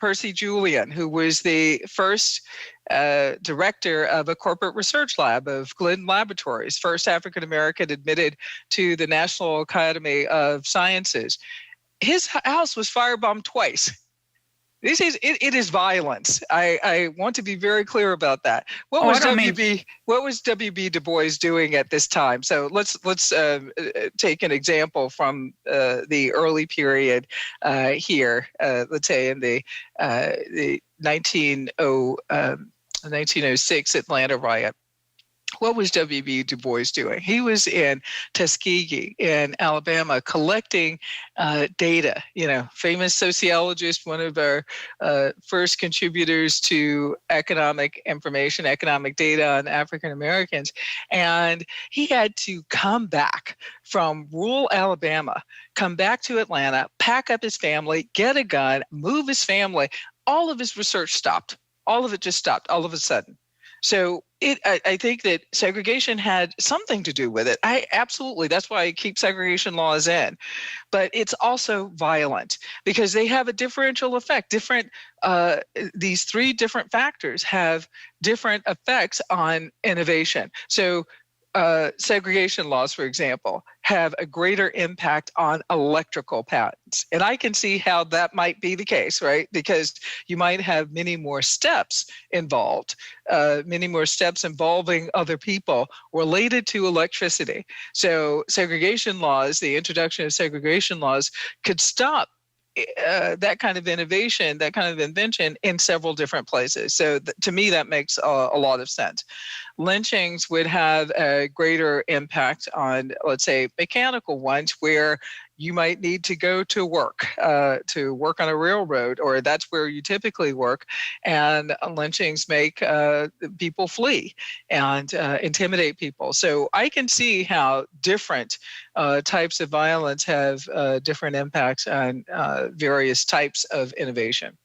Percy Julian, who was the first director of a corporate research lab of Glenn Laboratories, first African-American admitted to the National Academy of Sciences. His house was firebombed twice. It is violence. I want to be very clear about that. What was W.B. Du Bois doing at this time? So let's take an example from the early period here. Let's say in the 1906 Atlanta riot. What was W.B. Du Bois doing? He was in Tuskegee in Alabama collecting data. Famous sociologist, one of our first contributors to economic information, economic data on African Americans. And he had to come back from rural Alabama, come back to Atlanta, pack up his family, get a gun, move his family. All of his research stopped. All of it just stopped all of a sudden. So I think that segregation had something to do with it. Absolutely. That's why I keep segregation laws in. But it's also violent because they have a differential effect. These three different factors have different effects on innovation. So segregation laws, for example, have a greater impact on electrical patents. And I can see how that might be the case, right? Because you might have many more steps involved, many more steps involving other people related to electricity. So segregation laws, the introduction of segregation laws could stop that kind of innovation, that kind of invention in several different places. So to me, that makes a lot of sense. Lynchings would have a greater impact on, let's say, mechanical ones where you might need to go to work on a railroad, or that's where you typically work. And lynchings make people flee and intimidate people. So I can see how different types of violence have different impacts on various types of innovation.